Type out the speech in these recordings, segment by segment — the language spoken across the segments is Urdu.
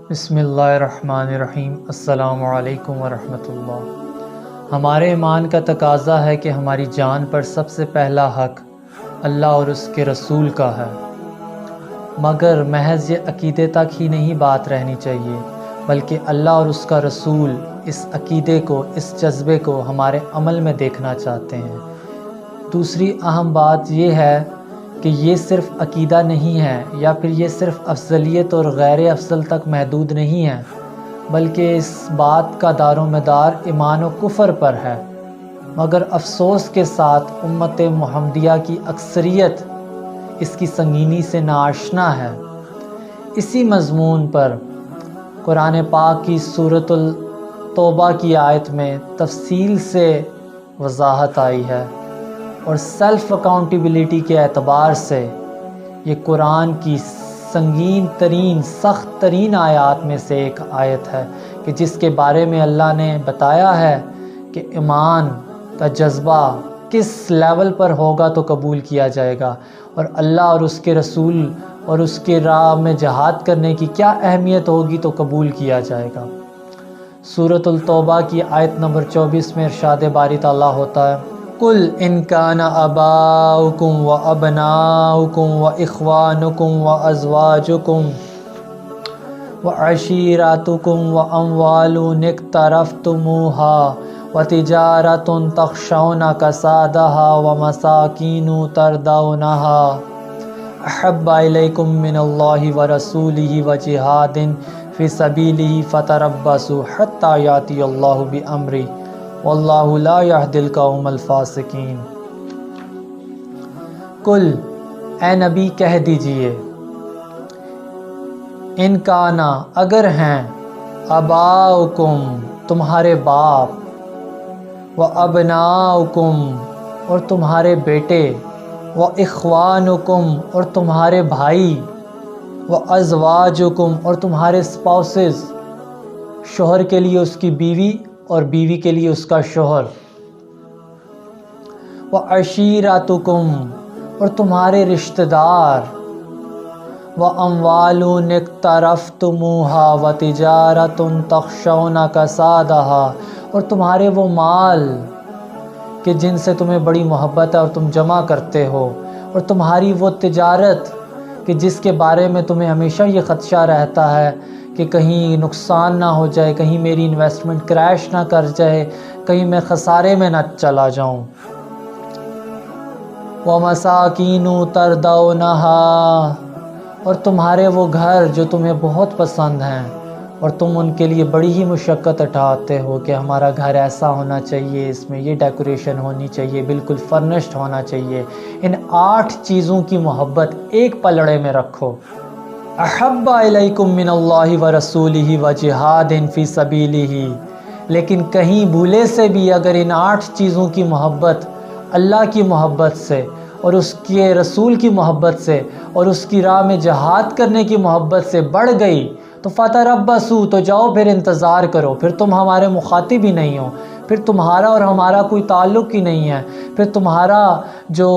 بسم اللہ الرحمن الرحیم۔ السلام علیکم ورحمۃ اللہ۔ ہمارے ایمان کا تقاضا ہے کہ ہماری جان پر سب سے پہلا حق اللہ اور اس کے رسول کا ہے، مگر محض یہ عقیدے تک ہی نہیں بات رہنی چاہیے، بلکہ اللہ اور اس کا رسول اس عقیدے کو، اس جذبے کو ہمارے عمل میں دیکھنا چاہتے ہیں۔ دوسری اہم بات یہ ہے کہ یہ صرف عقیدہ نہیں ہے، یا پھر یہ صرف افضلیت اور غیر افضل تک محدود نہیں ہے، بلکہ اس بات کا دار و مدار ایمان و کفر پر ہے۔ مگر افسوس کے ساتھ امت محمدیہ کی اکثریت اس کی سنگینی سے ناآشنا ہے۔ اسی مضمون پر قرآن پاک کی سورۃ التوبہ کی آیت میں تفصیل سے وضاحت آئی ہے، اور سیلف اکاؤنٹیبلٹی کے اعتبار سے یہ قرآن کی سنگین ترین، سخت ترین آیات میں سے ایک آیت ہے کہ جس کے بارے میں اللہ نے بتایا ہے کہ ایمان کا جذبہ کس لیول پر ہوگا تو قبول کیا جائے گا، اور اللہ اور اس کے رسول اور اس کے راہ میں جہاد کرنے کی کیا اہمیت ہوگی تو قبول کیا جائے گا۔ سورۃ التوبہ کی آیت نمبر 24 میں ارشاد باری تعالیٰ ہوتا ہے، قُلْ إِنْ كَانَ آبَاؤُكُمْ وَأَبْنَاؤُكُمْ وَإِخْوَانُكُمْ وَأَزْوَاجُكُمْ وَعَشِيرَتُكُمْ وَأَمْوَالٌ اقْتَرَفْتُمُوهَا وَتِجَارَةٌ تَخْشَوْنَ كَسَادَهَا وَمَسَاكِنُ تَرْضَوْنَهَا أَحَبَّ إِلَيْكُم مِّنَ اللَّهِ وَرَسُولِهِ وَجِهَادٍ فِي سَبِيلِهِ فَتَرَبَّصُوا حَتَّى يَأْتِيَ اللَّهُ بِأَمْرِهِ واللہ لا یہدی القوم الفاسقین۔ قل، اے نبی کہہ دیجئے، ان کانا اگر ہیں، آباؤکم تمہارے باپ، و ابناؤکم اور تمہارے بیٹے، و اخوانکم اور تمہارے بھائی، و ازواجکم اور تمہارے اسپاؤسز، شوہر کے لیے اس کی بیوی اور بیوی کے لیے اس کا شوہر، وعشیرتکم اور تمہارے رشتہ دار، واموال اقترفتموہا وتجارۃ تخشون کسادہا اور تمہارے وہ مال کہ جن سے تمہیں بڑی محبت ہے اور تم جمع کرتے ہو، اور تمہاری وہ تجارت کہ جس کے بارے میں تمہیں ہمیشہ یہ خدشہ رہتا ہے کہ کہیں نقصان نہ ہو جائے، کہیں میری انویسٹمنٹ کریش نہ کر جائے، کہیں میں خسارے میں نہ چلا جاؤں۔ وَمَسَاكِنُ تَرْضَوْنَهَا اور تمہارے وہ گھر جو تمہیں بہت پسند ہیں اور تم ان کے لیے بڑی ہی مشقت اٹھاتے ہو کہ ہمارا گھر ایسا ہونا چاہیے، اس میں یہ ڈیکوریشن ہونی چاہیے، بالکل فرنشڈ ہونا چاہیے۔ ان 8 چیزوں کی محبت ایک پلڑے میں رکھو۔ احب الیکم من اللہ ورسولہ وجہاد فی سبیلہ، لیکن کہیں بھولے سے بھی اگر ان 8 چیزوں کی محبت اللہ کی محبت سے اور اس کے رسول کی محبت سے اور اس کی راہ میں جہاد کرنے کی محبت سے بڑھ گئی تو فتربصوا، تو جاؤ پھر انتظار کرو، پھر تم ہمارے مخاطب ہی نہیں ہو، پھر تمہارا اور ہمارا کوئی تعلق ہی نہیں ہے، پھر تمہارا جو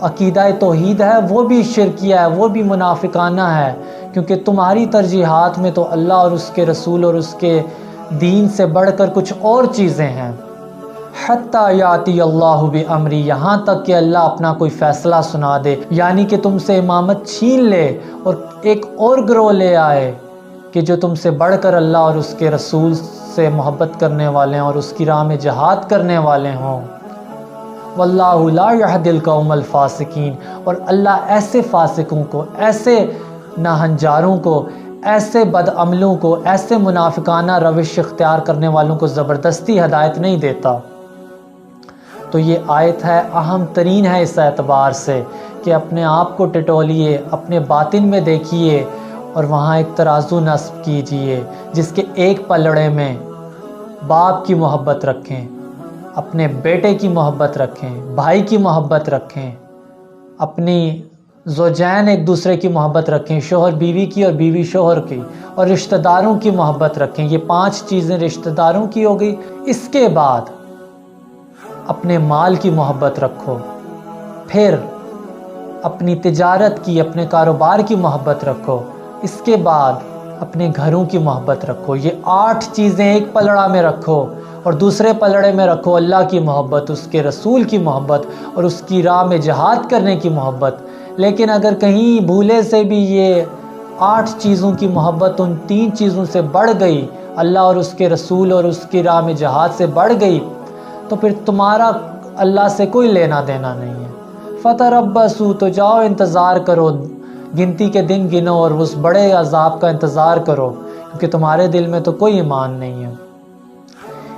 عقیدہ توحید ہے وہ بھی شرکیہ ہے، وہ بھی منافقانہ ہے، کیونکہ تمہاری ترجیحات میں تو اللہ اور اس کے رسول اور اس کے دین سے بڑھ کر کچھ اور چیزیں ہیں۔ حتیٰ یاتی اللہ بامری، یہاں تک کہ اللہ اپنا کوئی فیصلہ سنا دے، یعنی کہ تم سے امامت چھین لے اور ایک اور گروہ لے آئے کہ جو تم سے بڑھ کر اللہ اور اس کے رسول سے محبت کرنے والے ہیں اور اس کی راہ میں جہاد کرنے والے ہوں۔ واللہ لا یہدی القوم الفاسقین، اور اللہ ایسے فاسقوں کو، ایسے ناہنجاروں کو، ایسے بد عملوں کو، ایسے منافقانہ روش اختیار کرنے والوں کو زبردستی ہدایت نہیں دیتا۔ تو یہ آیت ہے، اہم ترین ہے اس اعتبار سے کہ اپنے آپ کو ٹٹولیے، اپنے باطن میں دیکھیے اور وہاں ایک ترازو نصب کیجئے جس کے ایک پلڑے میں باپ کی محبت رکھیں، اپنے بیٹے کی محبت رکھیں، بھائی کی محبت رکھیں، اپنی زوجین ایک دوسرے کی محبت رکھیں، شوہر بیوی کی اور بیوی شوہر کی، اور رشتہ داروں کی محبت رکھیں۔ یہ 5 چیزیں رشتہ داروں کی ہو گئی۔ اس کے بعد اپنے مال کی محبت رکھو، پھر اپنی تجارت کی، اپنے کاروبار کی محبت رکھو، اس کے بعد اپنے گھروں کی محبت رکھو. یہ 8 چیزیں ایک پلڑا میں رکھو اور دوسرے پلڑے میں رکھو اللہ کی محبت، اس کے رسول کی محبت اور اس کی راہ میں جہاد کرنے کی محبت. لیکن اگر کہیں بھولے سے بھی یہ 8 چیزوں کی محبت ان 3 چیزوں سے بڑھ گئی، اللہ اور اس کے رسول اور اس کی راہ میں جہاد سے بڑھ گئی، تو پھر تمہارا اللہ سے کوئی لینا دینا نہیں ہے. فتربصوا، تو جاؤ انتظار کرو، گنتی کے دن گنو اور اس بڑے عذاب کا انتظار کرو، کیونکہ تمہارے دل میں تو کوئی ایمان نہیں ہے.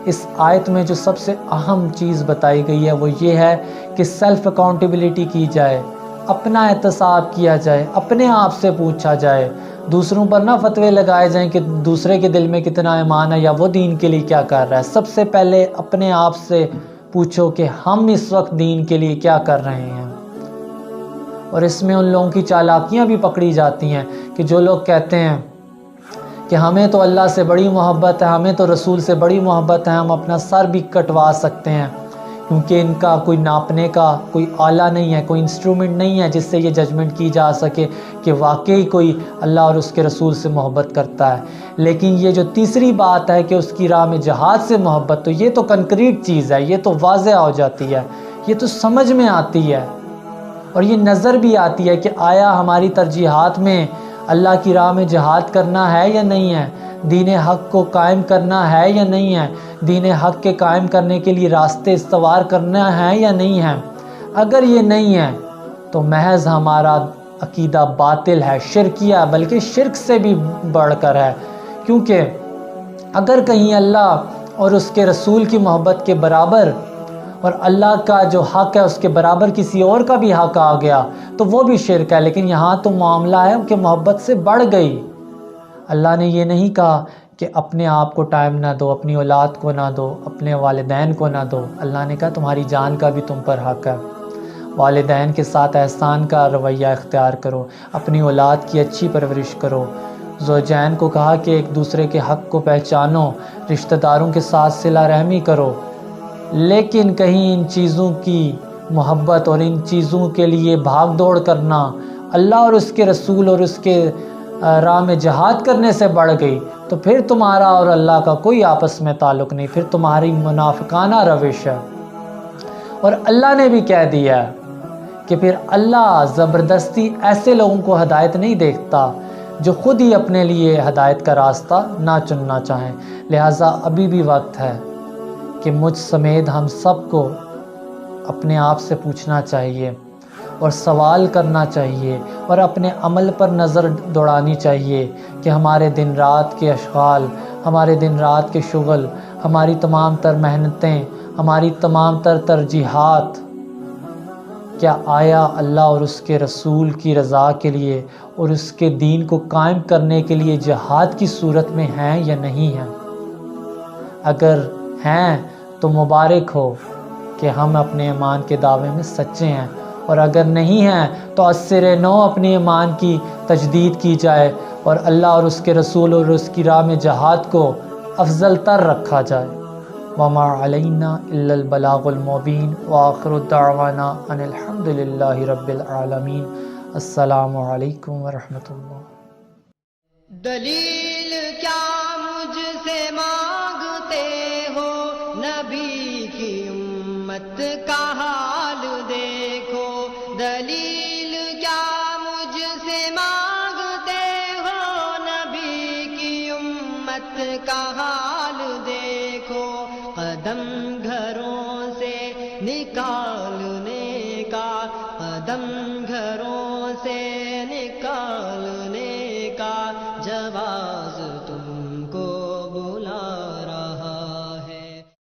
اس آیت میں جو سب سے اہم چیز بتائی گئی ہے وہ یہ ہے کہ سیلف اکاؤنٹیبلٹی کی جائے، اپنا احتساب کیا جائے، اپنے آپ سے پوچھا جائے. دوسروں پر نہ فتوے لگائے جائیں کہ دوسرے کے دل میں کتنا ایمان ہے یا وہ دین کے لیے کیا کر رہا ہے. سب سے پہلے اپنے آپ سے پوچھو کہ ہم اس وقت دین کے لیے کیا کر رہے ہیں. اور اس میں ان لوگوں کی چالاکیاں بھی پکڑی جاتی ہیں کہ جو لوگ کہتے ہیں کہ ہمیں تو اللہ سے بڑی محبت ہے، ہمیں تو رسول سے بڑی محبت ہے، ہم اپنا سر بھی کٹوا سکتے ہیں، کیونکہ ان کا کوئی ناپنے کا کوئی آلہ نہیں ہے، کوئی انسٹرومنٹ نہیں ہے جس سے یہ ججمنٹ کی جا سکے کہ واقعی کوئی اللہ اور اس کے رسول سے محبت کرتا ہے. لیکن یہ جو تیسری بات ہے کہ اس کی راہ میں جہاد سے محبت، تو یہ تو کنکریٹ چیز ہے، یہ تو واضح ہو جاتی ہے، یہ تو سمجھ میں آتی ہے اور یہ نظر بھی آتی ہے کہ آیا ہماری ترجیحات میں اللہ کی راہ میں جہاد کرنا ہے یا نہیں ہے، دین حق کو قائم کرنا ہے یا نہیں ہے، دین حق کے قائم کرنے کے لیے راستے استوار کرنا ہے یا نہیں ہے. اگر یہ نہیں ہے تو محض ہمارا عقیدہ باطل ہے، شرکیہ، بلکہ شرک سے بھی بڑھ کر ہے. کیونکہ اگر کہیں اللہ اور اس کے رسول کی محبت کے برابر اور اللہ کا جو حق ہے اس کے برابر کسی اور کا بھی حق آ گیا تو وہ بھی شرک ہے. لیکن یہاں تو معاملہ ہے کہ محبت سے بڑھ گئی. اللہ نے یہ نہیں کہا کہ اپنے آپ کو ٹائم نہ دو، اپنی اولاد کو نہ دو، اپنے والدین کو نہ دو. اللہ نے کہا تمہاری جان کا بھی تم پر حق ہے. والدین کے ساتھ احسان کا رویہ اختیار کرو، اپنی اولاد کی اچھی پرورش کرو. زوجین کو کہا کہ ایک دوسرے کے حق کو پہچانو، رشتہ داروں کے ساتھ صلہ رحمی کرو. لیکن کہیں ان چیزوں کی محبت اور ان چیزوں کے لیے بھاگ دوڑ کرنا اللہ اور اس کے رسول اور اس کے راہ میں جہاد کرنے سے بڑھ گئی تو پھر تمہارا اور اللہ کا کوئی آپس میں تعلق نہیں، پھر تمہاری منافقانہ روش ہے. اور اللہ نے بھی کہہ دیا کہ پھر اللہ زبردستی ایسے لوگوں کو ہدایت نہیں دیکھتا جو خود ہی اپنے لیے ہدایت کا راستہ نہ چننا چاہیں. لہٰذا ابھی بھی وقت ہے کہ مجھ سمیت ہم سب کو اپنے آپ سے پوچھنا چاہیے اور سوال کرنا چاہیے اور اپنے عمل پر نظر دوڑانی چاہیے کہ ہمارے دن رات کے اشغال، ہمارے دن رات کے شغل، ہماری تمام تر محنتیں، ہماری تمام تر ترجیحات کیا آیا اللہ اور اس کے رسول کی رضا کے لیے اور اس کے دین کو قائم کرنے کے لیے جہاد کی صورت میں ہیں یا نہیں ہیں؟ اگر ہیں تو مبارک ہو کہ ہم اپنے ایمان کے دعوے میں سچے ہیں، اور اگر نہیں ہیں تو ازسر نو اپنے ایمان کی تجدید کی جائے اور اللہ اور اس کے رسول اور اس کی راہ میں جہاد کو افضل تر رکھا جائے. وما علینا الا البلاغ المبین وآخر دعوانا ان الحمد للہ رب العالمین. السلام علیکم ورحمۃ اللہ. دلیل کیا مجھ سے مانگتے ہو، نبی کی امت کا حال دیکھو. دلیل کیا مجھ سے مانگتے ہو، نبی کی امت کا حال دیکھو. قدم گھروں سے نکالنے کا، قدم گھروں سے نکالنے کا جواب